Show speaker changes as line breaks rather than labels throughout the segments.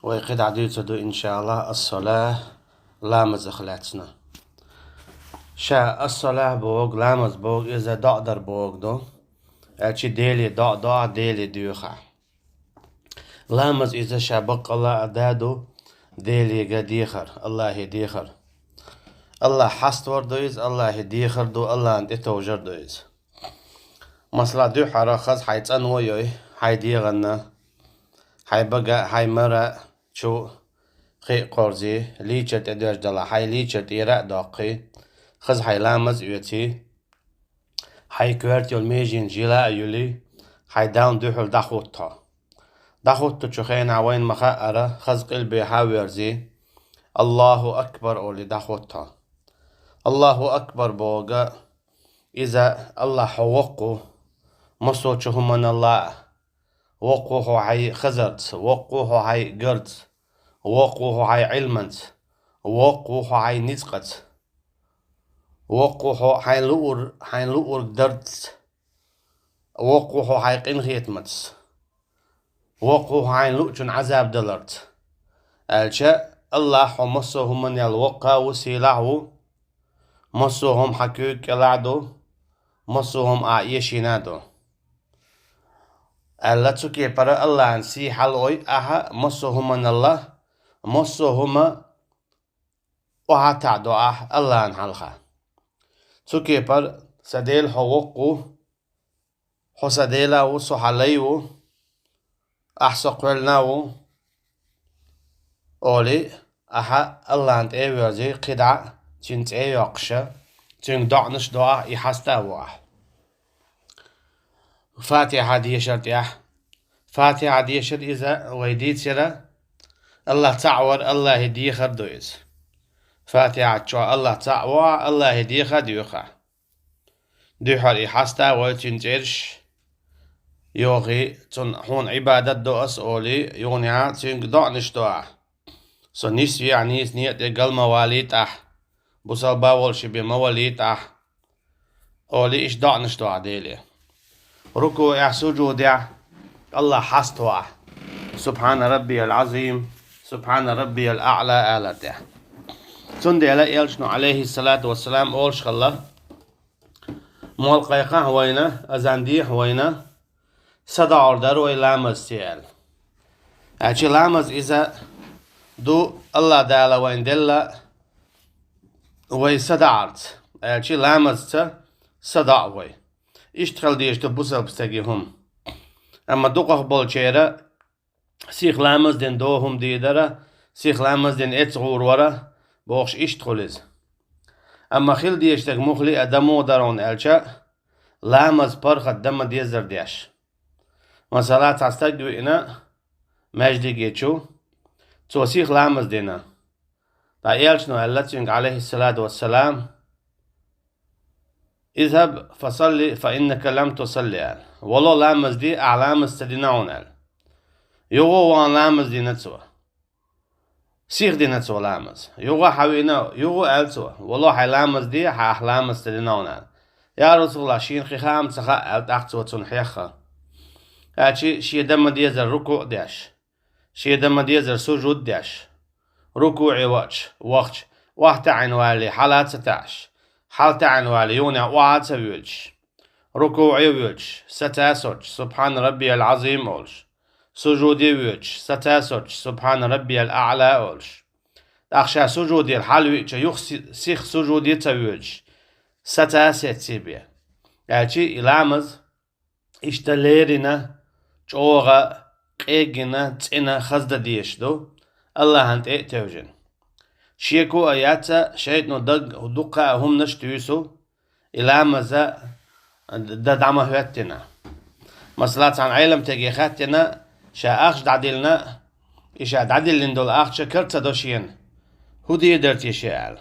ويقد عديتو إن شاء الله الصلاة لامز أخلاتنا شا الصلاة بوغ لامز بوغ إذا دقدر بوغ دو أتشي ديلي دق ديلي ديوخا لامز إذا شابق الله أدادو ديلي قديخر الله ديخر الله حستور دويز الله ديخر دو الله أنت توجر دويز مثلا دو حرخز حيتان ويوي حي ديغنا حي بقى حي مرة شو خي قرزي ليشت ادوش دلا حي ليشت إيراء داقي خز حي لامز يوتي حي كوارت يول ميجين جيلا يولي حي داون دوحل دخوتا شخين عوين مخاقرة خز قلبي حاورزي الله أكبر أولي دخوتا الله أكبر بوغا إذا الله حوقو مصوتشه من الله وقوه حي خزرت وقوه حي قرت وقوه حي علمت وقوه حي نزقت وقوه حي لؤر قدرت وقوه حي قنخيتمت وقوه حي لؤجن عذاب دلرت الشا الله مصوهم من الوقا وسيلعو مصوهم حكيك لعدو مصوهم يشينادو ألا تسكي برا الله أنسي حلوي أها مصوهم من الله مصوهم وهاتعدو الله أنحلخا تسكي بر سديل حوقو حسديلا وصحليو أحسقلناو أولي أها الله أنت إيوزي قدع تنت إيوقشا تنك دعنش دعا يحستاوه فاتحة دي شرط فاتحة دي شرط إذا ويديت سرا الله تعور الله هدي خردويز فاتحة شو الله تعور الله هدي خديوخا ديحر إحستا ويتنجرش يوغي تن هون عبادة دو أسئولي يونيا تنك دعنش دعا سو نسي يعني نيت قل مواليت بوصل باول شبه مواليت أولي إش دعنش دعا ديلي ركوع سجود الله حستوع سبحان ربي العظيم سبحان ربي الأعلى آلته سندي على إلشنو عليه الصلاة والسلام أولش الله مول قيقة هوينا أزاندي هوينا صدع أردر ويلامز سيال أشي لامز إذا دو الله دالا وين دلا ويصدعت أشي لامز صدع وي اشتغل ديش تبوسل بستجيهم اما دوقه بولشيرا سيخ لامز دين دوهم ديدرا سيخ لامز دين اتغور ورا بوخش اشتغلز اما خيل ديش تك مخلي ادمو درون الشا لامز برخ الدم ديزر ديش مثلا تستجدو انا مجدي جيتشو تو سيخ لامز دينا تا يلشنو اللتشنك عليه الصلاة والسلام اذهب فصلي فإنك لم تصلي والله لامز دي أعلامز تديناون يوغو وان لامز دي نتسوى سيخ دي نتسوى لامز يوغو حوينا يوغو ألتسوى والله حي لامز دي حي أحلامز تديناون يا رسول الله شين خيخام تخاء ألت أحتوى تنحيخا هاتشي شي دم ديزر ركوع ديش شي دم ديزر سجود ديش ركوعي وقت وقت عنوالي حالات 16 حالة عنوالي يونا وعاد سويلش ركوعي ويلش ستاسوش سبحان ربي العظيم أولش سجودي ويلش ستاسوش سبحان ربي الأعلى أولش أخشى سجودي الحلوي يخسيخ سجودي تويلش ستاسيت سيبيا أشي إلامز إشتليرنا جوغا قيقنا تسئنا خزد ديشدو الله هنت توجن شيكو آياتا شايتنو دقا هم نشتويسو إلا مزا دعما هواتنا مسلات عن علم تجيخاتنا شا أخش دعدلنا إشا دعدلن دول أخش كرتا دوشين هودي يدرتي شيال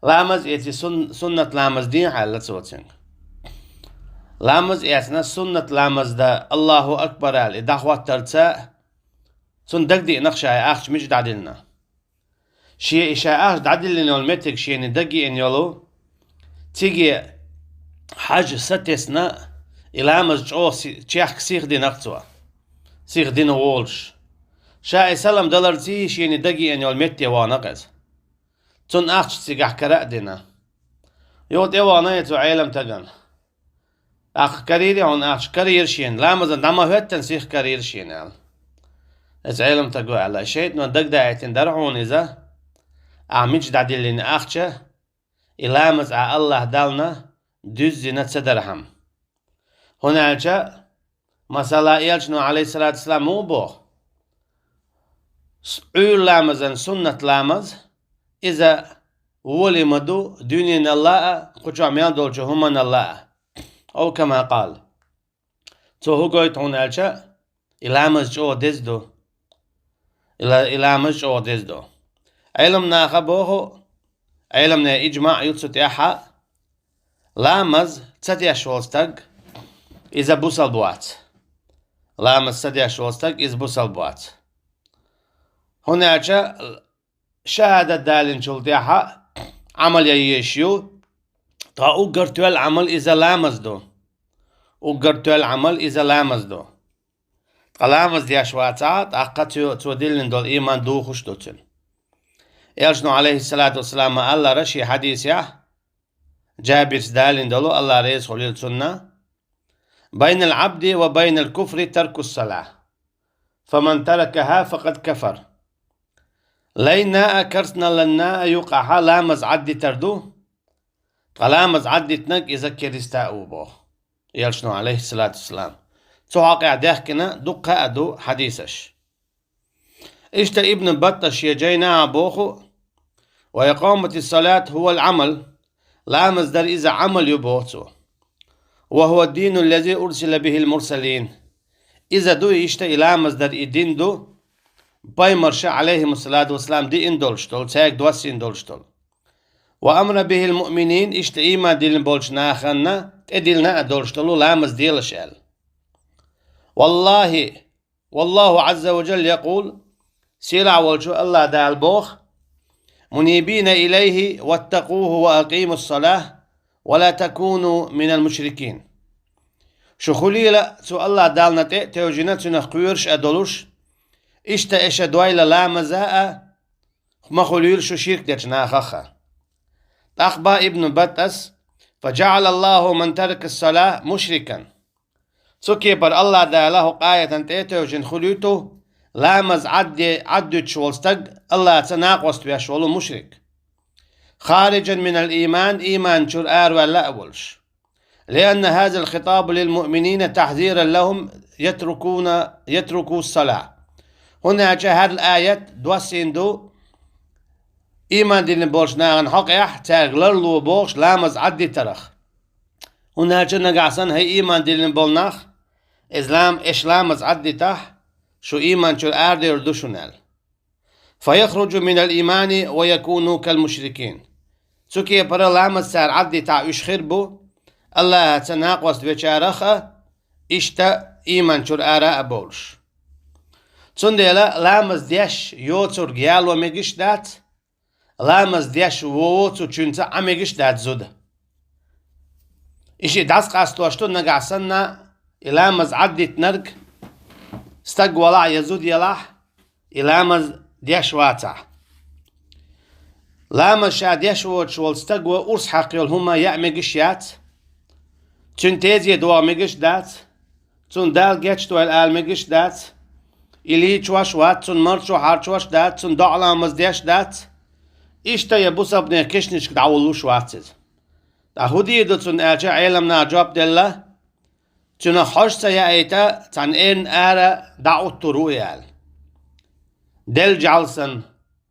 لامز إيتي سنة لامز دين حالة سوتين لامز إيتنا سنة لامز دا الله أكبر إداخوات ترتا سن دقدي نخشا أخش مش دعدلنا شيء إشاعة دعدل إنه المتك شيء ندقي إن يلو تيجي حاج ستسنا إلى مز جو تشيخ سيخ دي نقطة سيخ دي نولش شاي سلام دلرتي شيني دقي ان يولمتي وانقز تون اخش سيقح كرأدنا يوت ايوانا يتو عيلم تقن اخ كريري هون اخش كرير شين لا مزن دما هوت تنسيخ كرير شين اس عيلم تقو على شيء نو دق داعتين درعون اذا اعمج دعدلين اخشه إلامز ع الله دالنا düz تصدرهم هناك مثلا يلجنو عليه الصلاة والسلام مو بو عول لامزن سنة لامز إذا ولي مدو دينين الله قجو عميان دولجو همن الله أو كما قال تو هو قويت هناك إلامز جو دزدو إلامز جو دزدو علمنا خبوه علمنا إجماع يلسوت يحا لامز تسديا شوستق إذا بوصل بوات لامز تسديا شوستق إذا بوصل بوات هناك شهادة دالين شلتيحا عمل يشيو تا أقرتو العمل إذا لامز دو أقرتو العمل إذا لامز دو لامز دي أشواتات أقاتو تودلن دول إيمان دو خوش دوتن يلجنو عليه الصلاة والسلام الله رشي حديث يا جابر دالين دولو الله ريز خليل سنة بين العبد وبين الكفر ترك الصلاة فمن تركها فقد كفر لينا كرسنا لنا يقع لامز عدي تردو لامز عدي تنك إذا كريستاء بو يلجنو عليه الصلاة والسلام تحقق دهكنا دقة أدو حديثش إشت ابن بطش يجينا بوخو وإقامة الصلاة هو العمل لا مصدر إذا عمل يبوتو وهو الدين الذي أرسل به المرسلين إذا دو إشت إلى مصدر الدين دو باي مرشا عليهم الصلاة والسلام دي اندولشتول سايق دوسي اندولشتول وأمر به المؤمنين إشت إيما ديلن بولش ناخنا تدلنا أدولشتولو لا مصديلش قال والله عز وجل يقول سيلع والشو الله دال بوخ منيبين إليه واتقوه وأقيموا الصلاة ولا تكونوا من المشركين شو خليلا سو الله دالنا توجينا تنخيرش أدولوش إشتا إشا دويلا لا مزاء ما خليل شو شرك دجنا خخا أخبى ابن بطس فجعل الله من ترك الصلاة مشركا سو كيبر الله داله قاية توجين خليتو لامز عدد شولستق الله تناقصت بها شولو مشرك خارجا من الإيمان إيمان شرآر ولا أولش لأن هذا الخطاب للمؤمنين تحذيرا لهم يتركوا الصلاة هناك هذه الآية دوسين دو إيمان دين بولش ناغن حق يحتاج لرلو بولش لامز عدي ترخ هناك نقعسن هي إيمان دين بولناخ إسلام عدي تح شو إيمان شو الأرض يردوشنال فيخرج من الإيمان ويكونوا كالمشركين سوكي برا لامز سار عدي تاع يشخربو الله تناقص بيشارخة إشتا إيمان شو الآراء بولش تندلا لامز ديش يوتر جيالو ميجش دات لامز ديش ووتو چونتا عميجش دات زود إشي داس قاستواشتو نقعسنا لامز عدي تنرك استقولا يزود يلاح إلامز ديش واتع لامز شا ديش واتش والستقوى أرس حقيل هما يأميقش يات تون تيزي دوا ميقش دات تون دال جيتش دوا الآل ميقش دات إلي چواش وات تون مرچو حارچواش دات تون دع لامز ديش دات إشتا يبوسا بني كشنش دعولوش واتز دا هودي دو تون آجا علمنا جواب دلا تون خوش سيأيتا تان إن آرا دعوت رويال دل جالسن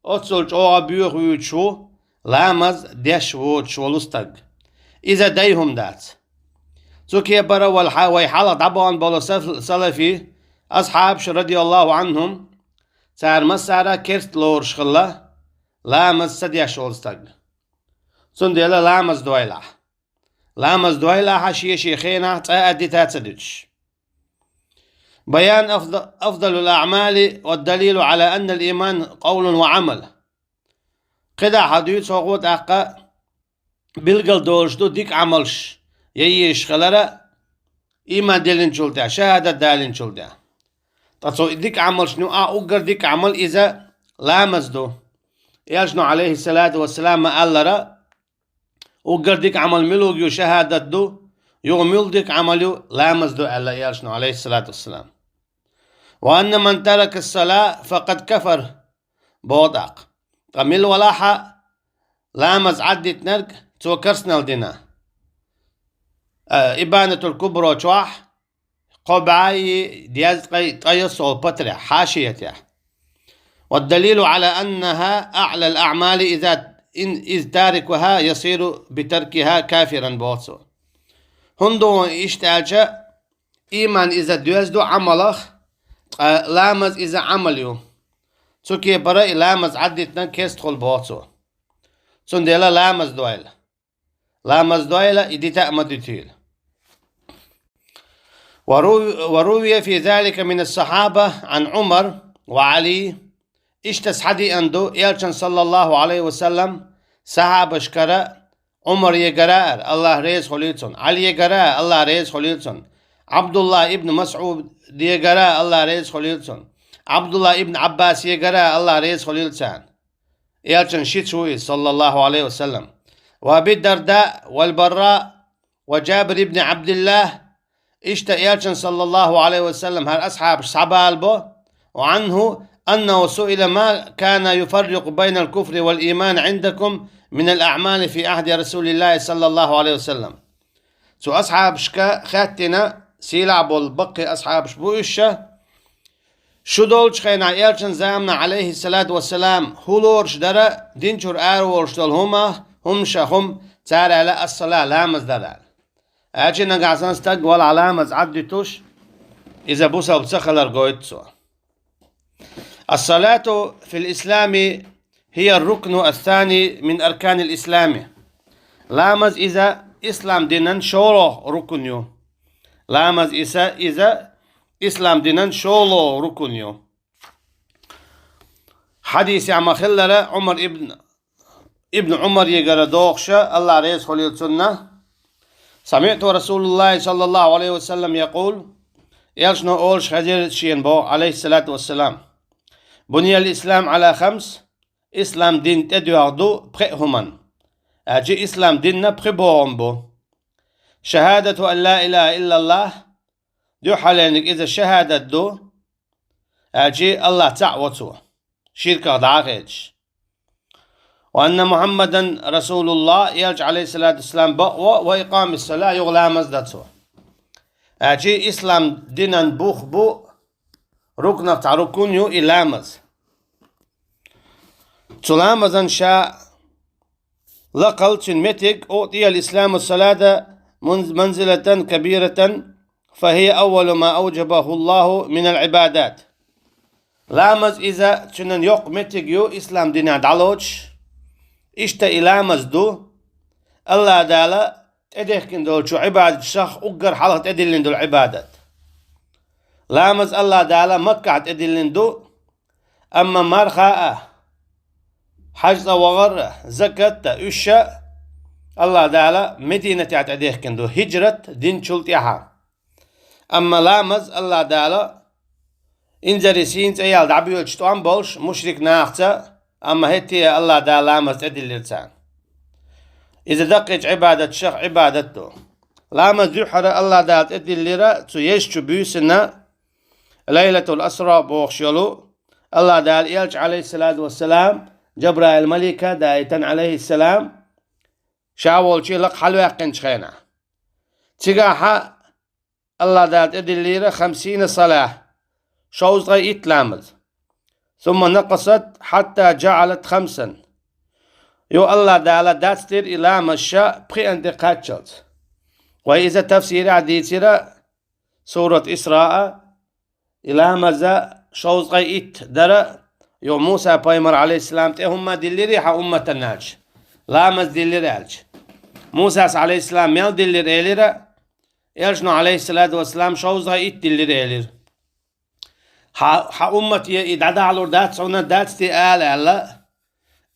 أتصل جوا بيوخ ويتشو لامز ديش ووتش ولستق إذا ديهم دات زكي برا والحاوي حالة طبعا بولو سلفي أصحاب رضي الله عنهم سار مسارا كرت لور شخلا لامز سديش ولستق سنديلا لامز دويلا حشي شيخينا تأدي تاتسدج بيان أفضل الأعمال والدليل على أن الإيمان قول وعمل قدا حديث وقوت أقا بلغل دولشتو ديك عملش ييش خلرا إيمان دلين شلتا شهادة دالين شلتا تصو ديك عمل شنو أقر ديك عمل إذا لامز دو يجنو عليه الصلاة والسلام قال لرا أقر ديك عمل ملوك يو شهادة دو يغمل ديك عمل لامز دو ألا يجنو عليه الصلاة والسلام. وأن من ترك الصلاة فقد كفر بوضعق قميل ولاحة لامز عدت نرك تو كرسنال دينا إبانة الكبرى تشواح قبعي ديازقي طيصو بطرح حاشيته. والدليل على أنها أعلى الأعمال إذ تاركها يصير بتركها كافرا بوصو. هندو إشتاجة إيمان إذا دوزدو عملخ لامز إذا عمليو تسوكي برأي لامز عدتنا كيستخل بوصو سنديلا لامز دويلة إدي تأمد تيل. وروي في ذلك من الصحابة عن عمر وعلي اشتسحدي أندو يالشن صلى الله عليه وسلم صحابة شكرا عمر يقرأ الله ريز خليلسون علي يقرأ الله ريز خليلسون عبد الله ابن مسعود يقرأ الله ريز خليلسون عبد الله ابن عباس يقرأ الله ريز خليلسان يالشن شيتشوي صلى الله عليه وسلم. وابي الدرداء والبراء وجابر ابن عبد الله يالشن صلى الله عليه وسلم هل أصحاب صحابة وعنه أنه سئل ما كان يفرق بين الكفر والإيمان عندكم من الأعمال في عهد رسول الله صلى الله عليه وسلم. سو أصحاب شكا خاتنا سيلعبوا البقي أصحاب شبوشة شو دولش خينا يالشن زامنا عليه الصلاة والسلام هولورش درا دينشور آرورش دول هم شهم تار على الصلاة لامز دلال أجينا قاعدين استقبل علامة عدتوش إذا بوسا بتسخلر قويتسو. الصلاة في الإسلام هي الركن الثاني من أركان الإسلام. لامز إذا إسلام دينن شولو ركنيو لامز إذا إسلام دينن شولو ركنيو. حديث عم خلّر عمر ابن عمر يقرأ دوخشة الله ريز خليل سنة سمعت رسول الله صلى الله عليه وسلم يقول يلشنو أولش خجير شينبو عليه الصلاة والسلام بني الإسلام على 5 إسلام دين تدوغدو بخيهمن أجي إسلام ديننا بخبوهم بو شهادة أن لا إله إلا الله دو حالينك إذا شهادة دو أجي الله تعوتو شركة دعاقيتش وأن محمدا رسول الله يلج عليه الصلاة والسلام وإقام الصلاة يغلى مزدتو أجي إسلام دينن بوخ بو ركنة تعركون إلامز تلامزا شاء لقل تنمتك أعطي الإسلام الصلاة منزلة كبيرة فهي أول ما أوجبه الله من العبادات. لامز إذا تنن يق متك يو إسلام دينا دالوش إشتا إلامز دو الله دالا تدهكن دول شو عبادة شخ أقر حلقة تدلين دول عبادة لامز الله دالا مكة تدلين دو أما مرخاء حجز وغر زكاة إشا الله دالا مدينة تعتدهكن دو هجرة دين شلتيها. أما لامز الله دالا إنزرسين تيال دعبيو اجتوان بولش مشرك ناختا أما هتي الله دالا لامز تدلين إذا دقيت عبادة شخ عبادته لامز يحر الله دالا تدلين تو يشتو بيسنا ليلة الأسرى بوخشلو الله دالا يلج عليه الصلاة والسلام جبرائيل الملكة دايتن عليه السلام شاول شي لق حلوة خينا تيغاها الله دات ادليرة 50 صلاة شوز غي اتلامز ثم نقصت حتى جعلت 5 يو الله دالا داتستير إلى مشا بخي اندقاتشلت. وإذا تفسير عديتيرة سورة إسراء إلى مزا شوز غي ات درا يو موسى بايمر عليه السلام هم دليري ها أمة الناج لامز دليري الج موسى عليه السلام يل دليري إليرا يلشنو عليه الصلاة والسلام شوز غي ات دليري إلير ها أمتي إدعدا على دات سونا داتستي آل ألا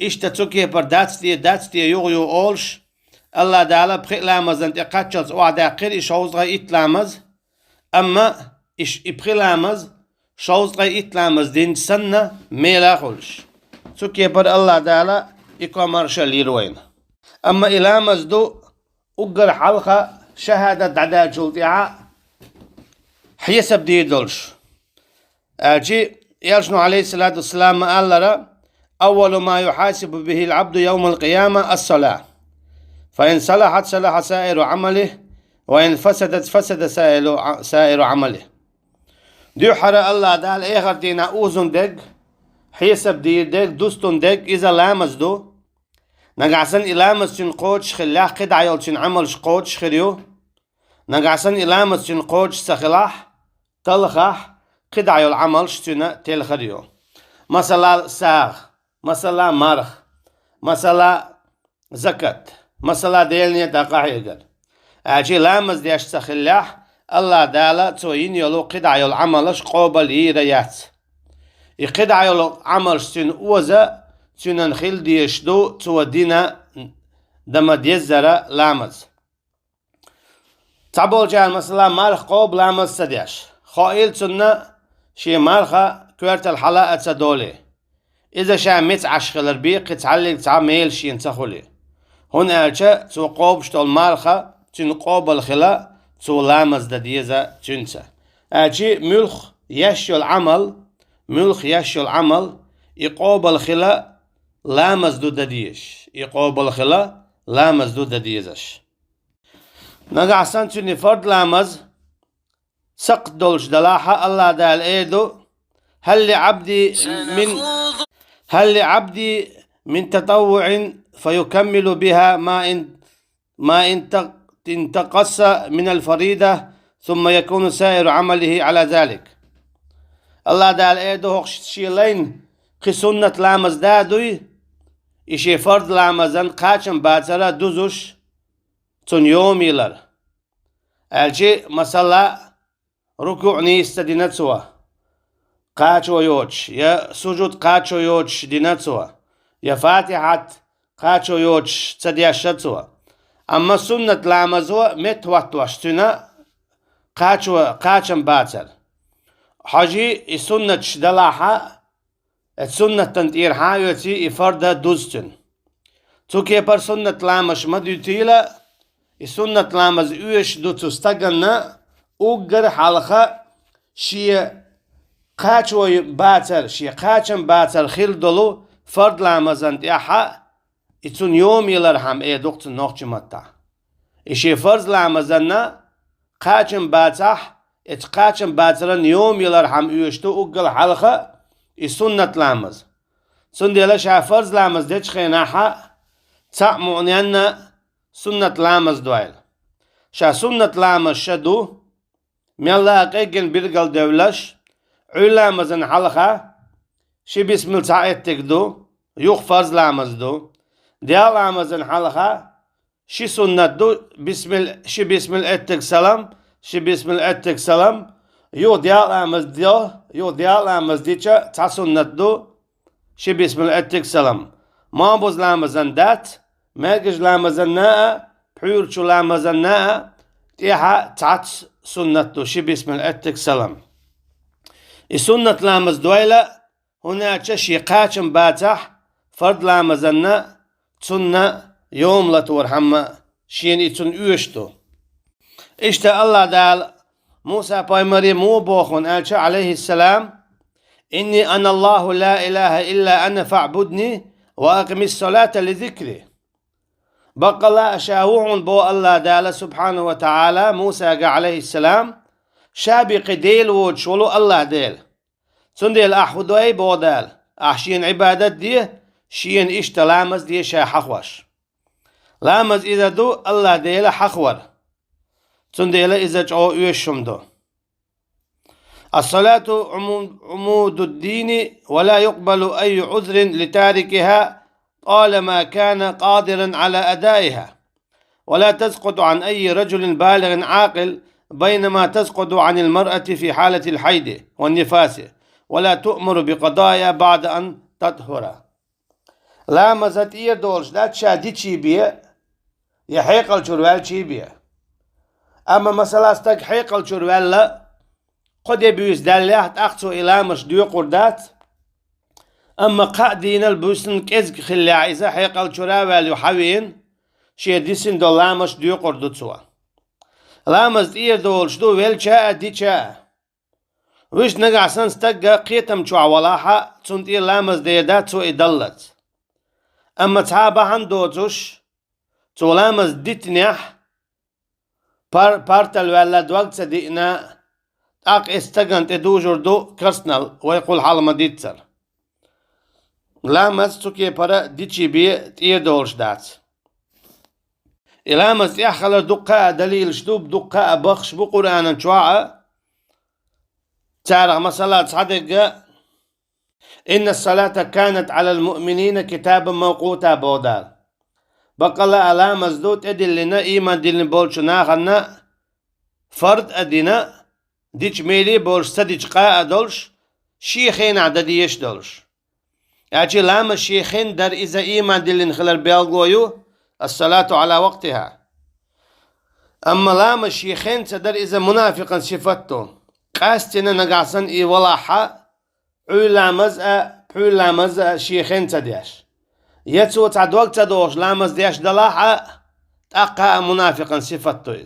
إشتا تسوكي بر داتستي يغيو أولش الله دالا بخي لامز انت قاتشلز وعدا قير شوز غي ات لامز أما إش إبخي لامز şavzqa itlamız din sanna mela olş. Çünkü par Allah Teala ikamar şalirwayna. Ama ilamız do ugar halqa şehadet ada julti'a حيسب دي دولش أجي يرجع عليه الصلاة والسلام قال لنا أول ما يحاسب به العبد يوم القيامة الصلاة فإن صلحت صلح سائر عمله وإن فسدت فسد سائر عمله دي حرا الله دال إيغر دينا أوزن دق حيسب دي دق دوستن دق إذا لامز دو نقعسن إلامز شن قوش خلاح قد عيال شن عمل قوش خريو نقعسن إلامز شن قوش سخلاح تلخح قدع العمل شتنا تلخريو مثلا ساغ مثلا مرخ مثلا زكت مثلا ديلني تقاحيقر اجي لامز ديش تخلاح الله دالا توين يلو قدع العمل قوبل ايريات قدع العمل شتن اوزا تنن خيل ديشدو تو دينا دم ديزرا لامز تعبول جال مثلا مرخ قوب لامز سديش خائل سنة شي مرخة كورت الحلقة تدولي إذا شا مت عشخلر بي قتعلق تعميل شي انتخولي هون أرشا تو قوب شتول مرخة تن قوب الخلا تو لامز دديزة تنسى أرشي ملخ يشو العمل ملخ يشو العمل يقوب الخلا لامز دو دديش يقوب الخلا لامز دو دديزش نقع سنتني فرد لامز سقط دولش دلاحة الله دال ايدو هل لعبدي من تطوع فيكمل بها ما انتقص من الفريدة ثم يكون سائر عمله على ذلك الله دال ايدو هوش شيلين قسنة لامز دادوي إشي فرد لامزن قاچن باترا دوزوش تون يوميلر الجي مثلا ركوع نيست ديناتسوا قاچو يوش يا سجود قاچو يوش ديناتسوا يا فاتحة قاچو يوش تدياشتسوا أما سنة لامزوا متواتوشتنا قاچن باتر حاجي سنة شدلاحة سنة تنتيرها يوتي إفرد دوزتن توكي بر سنة لامش مديوتيلا سنة لامز يوش دو تستغنى اوگر حلقه شی قاچوی باتر شی قاچن باتر خیل دلو فرد لامزند احا اتون يوم يلر هم دكت نوخش متا اشي فرز لامزنا قاچن باتح ات قاچن باترن يوم يلر هم يوشتو اوگر حلقه سنة لامز سنديلا شا فرز لامز ديش خيناحا تعمونينا سنة لامز دوائل شا سنة لامز شدو ميلا قيقن بيرقل دولش علامزن حلقة شي بسم التعيد تقدو يوخ فرز لامزدو ديال لامزن حلقة شي سنة دو شي بسم الاتك سلام شي بسم الاتك سلام يو ديال لامز ديچا تا سنة دو شي بسم الاتك سلام ما بوز لامزن دات مرقج لامزن ناء بحيورچو لامزن ناء تيها تعت سنة شي بسم الاتك سلام السنة لامز دويلة هناك شي قاچن باتح فرد لامزنا سنة يوم لا تورحمة شين اتن اوشتو اشتا الله دال موسى بايمري مو بوخون الچا عليه السلام إني أنا الله لا إله إلا أنا فاعبدني وأقم الصلاة لذكري بقى الله أشاوعون بو الله دال سبحانه وتعالى موسى عليه السلام شابق ديل وشولو الله ديل سنديل أحودوي بو دال أحشين عبادت دي شين إشت لامز دي شا حخوش لامز إذا دو الله ديل حخور سنديل إذا جو يوشم دو الصلاة عمود الدين ولا يقبل أي عذر لتاركها طالما كان قادرا على أدائها ولا تسقط عن أي رجل بالغ عاقل بينما تسقط عن المرأة في حالة الحيض والنفاس ولا تؤمر بقضايا بعد أن تطهر لا مزت إير دولش لا تشادي تشيبية يحيق الشروال تشيبية أما مثلا استك حيق الشروال لا قد يبيوس داليات أقصو إلامش ديو قردات أما قادين البوسن كزك خلي عيسى حيقل شراوال يحوين شي ديسن دو لامش ديو قردو سوا لامز دير دول شدو ويلشا دي شا وش نقع سنستقى قيتم شوع ولاحة تسنت إير لامز ديردات سو إدلت أما تحابا هندوتوش تو لامز ديتنيح بارتل ولد وقت سدينا اق استغنت ادوجر دو كرسنال ويقول حالما ديتسر لامز تكي برا ديتشي بي تير دولش دات لامز يحخل دقاء دليل شدوب دقاء بخش بقرآن شواعة تعرف مثلا صدق إن الصلاة كانت على المؤمنين كتابا موقوتا بودال بقلا لامز دوت ادل لنا ايمان دلن بولش ناخنا فرد ادينا ديش ميلي بولش سديش قاء دولش شيخين عدديش دولش يعني لامز شيخين در إذا ايمان دلن خلال بيالغويو الصلاة على وقتها أما لامز شيخين تدر إذا منافقا صفته قاستنا نقعسن اي ولاحا لامز شيخين تديش يتسو تعد وقت دوش لامز ديش دلاحة تقى منافقا صفته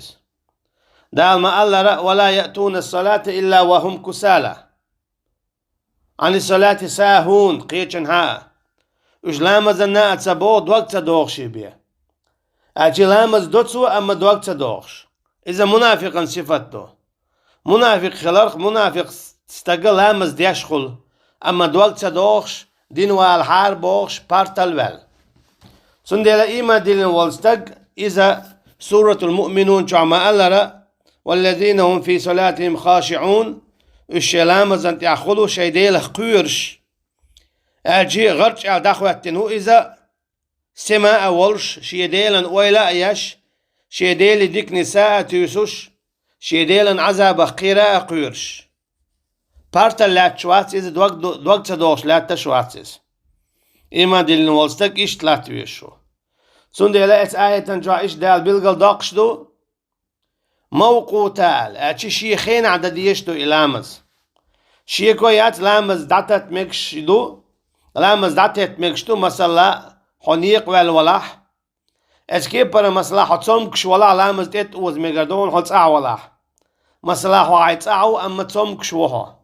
دال ما الله ولا يأتون الصلاة إلا وهم كسالى عن الصلاة ساهون قيتشن ها وش لامز النا اتسبود وقت دوخشي بيه اجي لامز دوتسو اما دوقت دوخش اذا منافقا صفته منافق خلرق منافق استقل لامز ديشخل اما دوقت دوخش دين والحار بوخش بارتل ول سندل ايما دين والستق اذا سورة المؤمنون شعما ألرا والذين هم في صلاتهم خاشعون الشلامز انت اخلو شيديل قيرش اجي غرش دخوتنو اذا سماء ولش شيديلا ويلا ايش شيديل ديك نساء تيسوش شيديلا عذاب قراء قيرش بارتل لات شواتسيز دوقت دوش لات شواتسيز اما دلن والستك ايش تلات ويشو سندل ات آية جا ايش دال بلغل داقشدو موقوتال اتشي شيخين عدديشتو إلامز شيكويات لامز دعتت مكشدو لامز دعتت مكشدو مثلا حنيق والولاح اسكي برا مثلا حتصوم كش ولا لامز تيت اوز ميغردون حتصع ولاح مثلا حايتصعو اما تصوم كش وها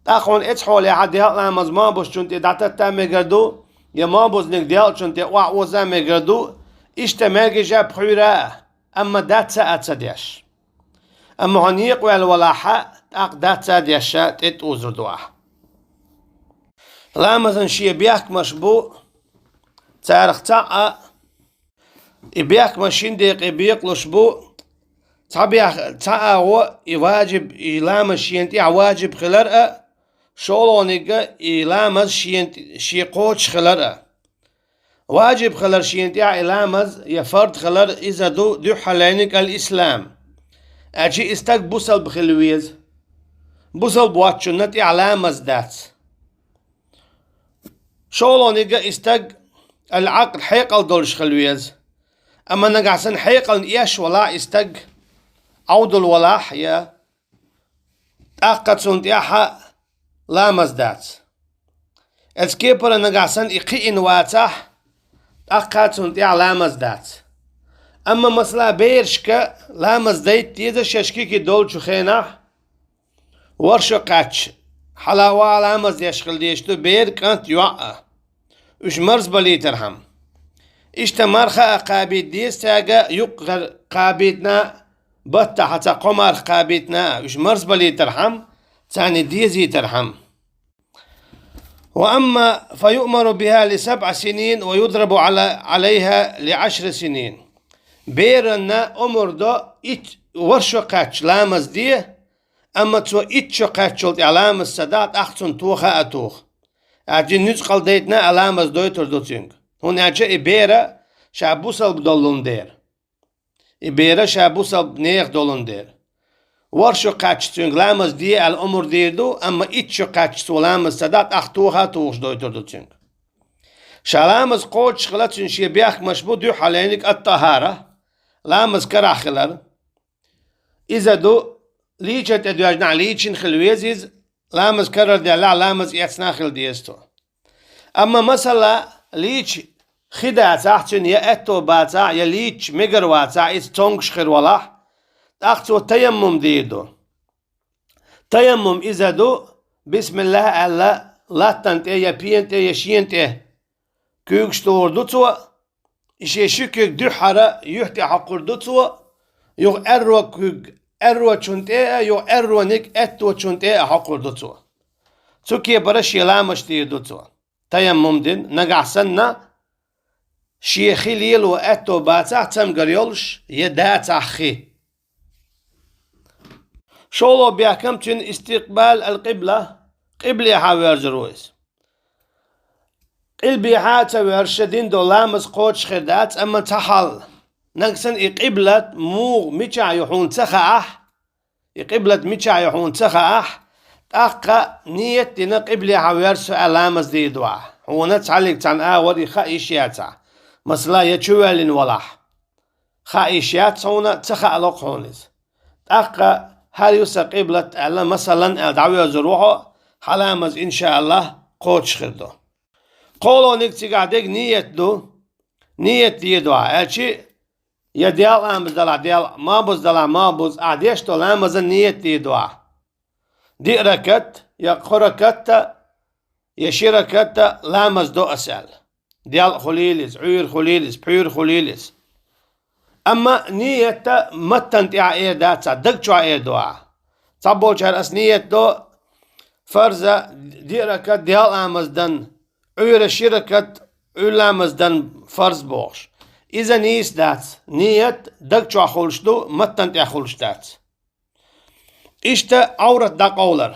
تاخون اتحول يا حد لامز ما بوش چونت دعتت ميغردو يا ما بوز نك ديال چونت اوزا ميغردو اشتمرج جاب خيرا اما دات ساعت سديش اما هنيق والولاحة تاق دات ساديش تيت اوزر دوح لامزن شي بياك مشبو تارخ تاقا إبياك ماشين ديق إبياك لشبو تابياك تاقا هو يواجب إلامز شينتي واجب خلرقا شولونيقا إلامز شي قوش خلرقا واجب خلر شينتي إلامز يفرد خلر إذا دو حلينك الإسلام أجي استاق بوصل بخلويز بوصل بواتشنتي علامز دات شولونيقا استاق العقل حيقل دولش خلويز اما نقعسن حيقل ايش ولا استق عود الولاح يا تاقت سنتياحا لا مزدات اسكيبر نقعسن اقين واتح تاقت سنتياح لا مزدات اما مثلا بيرشكا لا مزديت تيزا ششكيكي دولشو خيناح ورشو قاتش حلاوة لا مزديشخل ديشتو بير كانت يوعى وش مرز بليترهم اشتمرخا قابيت ديس تاقا يقغر قابيتنا بطا حتى قمر قابيتنا وش مرز بليترهم تاني ديزي ترهم وأما فيؤمر بها ل7 سنين ويضرب عليها ل10 سنين بيرنا أمر دو ورشو قاتش لامز دي أما تو إتشو قاتشولت علامز سدات أخصن توخا أتوخ أجي نزقل ديتنا علامز دويتر دوتينغ هون أجي إبيرا شابوسل بدولون دير إبيرا شابوسل بنيخ دولون دير ورشو قاتشتوينغ لامز دي الأمر ديردو أما إتشو قاتشتو لامز سدات أختوخا توخش دويتر دوتينغ شالامز قوت شغلتشن شي بياخ مشبو ديو حالينك الطهارة لامز كراخلر إذا دو ليجت ادواجنا ليجن خلويزيز لامز كرر دي لا لامز يتسناخل ديستو اما مثلا ليج خدا تحتن يا اتو باتا يا ليج ميجر واتا اس تونغش خير ولا اختو تيمم ديدو تيمم اذا دو بسم الله الله لا تنت يا بينت يا شينت كوكستور دوتو إشي شكك دحرة يحتي حقور دوتو يو أرو كوك أرو تشنتي يو أرو نيك أتو تشنتي حقور دوتو تسوكي برش يلامش دي دوتو تيمم دين نقع سنة شيخي ليل وأتو باتا تم قريولش يدات أخي شولو بيحكم تن استقبال القبلة قبلة حاوير جرويس قلبي حاتا ويرشدين دو لامز قوتش خدات اما تحل نقسن قبلة مو ميشا يحون تخا قبلة ميشا يحون تخا تاقا نيت دينا قبلة حاويرسو لامز دي دوا هو نتعلق تان آور يخا إشياتا مثلا يتشوالين ولاح خا إشيات هنا تخا ألوق هونيز تاقا هاريوسا قبلة ألا مثلا دعوية زروحو حلامز إن شاء الله قوتش خدو قولو نكتي قاعدك نيت دي دعاء الشي يا ديال امز دلع ديال ما بوز دلع ما بوز عديش تو لامز نيت دي دعاء دي ركت يا قركت يا شركت لامز دو اسال ديال خليلس عير خليلس بحير خليلس اما نيت متنت ايه داتا دقشو ايه دعاء صبو شهر اس نيت دو فرزة دي ركت ديال امز دن عير شركة علامزدن فرض بوش إذا نيس دات نيت دقشو أخولش دو متنت أخولش دات إشتا عورت دا قولر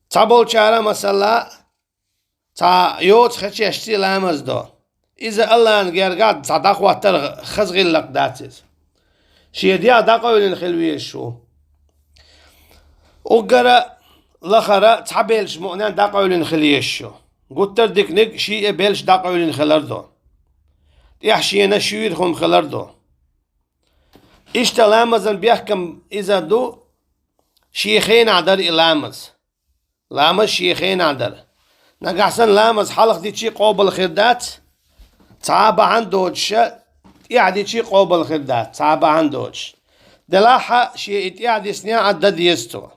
تابول شارع مسلا تا يوت خشي اشتي لامز دو إذا الله انقرقاد تا داقواتر خزغي لك داتز شي ديا داقوين خلوية شو وقرأ لخرا تحبيلش مؤنان داقوين خلوية شو قلت ديك نك شيء بيلش داقوين خلاردو يحشينا شوير خم خلاردو إشتا لامزن بيحكم إذا دو شيخين عدر إلامز لامز شيخين عدر نقحسن لامز حلق دي شي قوبل خردات تعابا عندوش يعني شي قوبل خردات تعابا عندوش دلاحة شي اتيعدي سنيا عدد يستو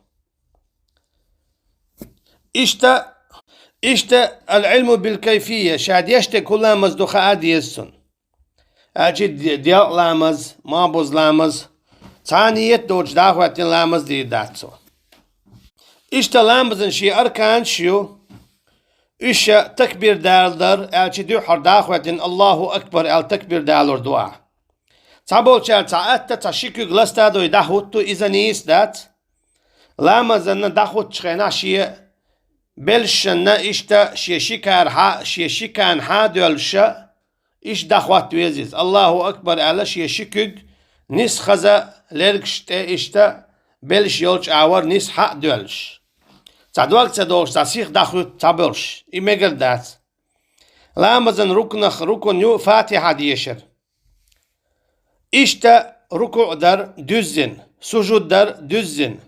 إشتا العلم بالكيفية شاد يشتى كلها مزدوخة عادي يسن أجد ديال لامز ما بوز لامز ثانية دوج داخواتين لامز دي داتسو إشتا لامزن شي أركان شيو إشا تكبير دالدر أجد ديوحر داخواتين الله أكبر التكبير دالور دعاء تعبول شال تعاتا تشيكو غلستا يداخوتو إذا نيس دات لامزن داخوت شخينا شي بلشنا إشتا شيشيكان حادولشا إش دخوات ويزيز الله أكبر على شيشيكوك نس خزا لرقشتا إشتا بلش يولش عور نس حق دولش تعدوالك تدولش تسيخ دخوت تابلش إميقر دات لامزن ركن يو فاتحة ديشر إشتا ركوع در دزن سجود در دزن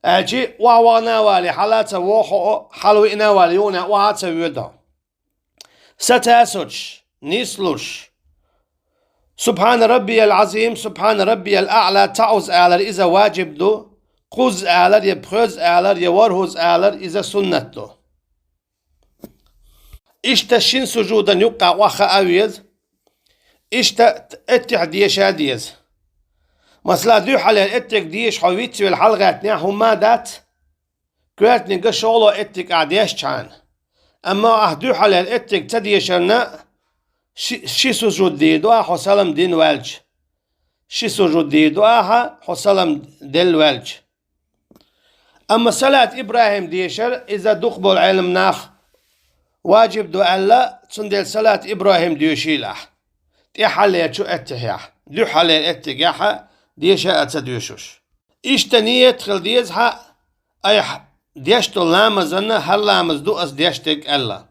أجي وانا والي حالات وحو حلوئنا واليونا وعات ويدا ستاسج نسلش سبحان ربي العظيم سبحان ربي الأعلى تعوز آلر إذا واجب دو قوز آلر يبخوز آلر يورهوز آلر إذا سنة دو إشتا شين سجودا يقع وخا أويز إشتا اتح ديشا ديز مثلا دو حالي اتك ديش حويتي والحلقات نياهم ما دات كواتني قشولو اتك عديش كان اما دو حالي اتك تديشرنا شي سجود دي دو حسلم دين والج شي سجود دي دو حسلم دل والج اما صلاة ابراهيم ديشر اذا دقبل علم ناخ واجب دو ألا تندل صلاة ابراهيم ديوشيله تي حالي شو اتحيح دو حالي اتك ديشا أتديوشوش إشتنية تخل ديزها أي ديشتو لامزنا هل لامز دو أس ديشتك ألا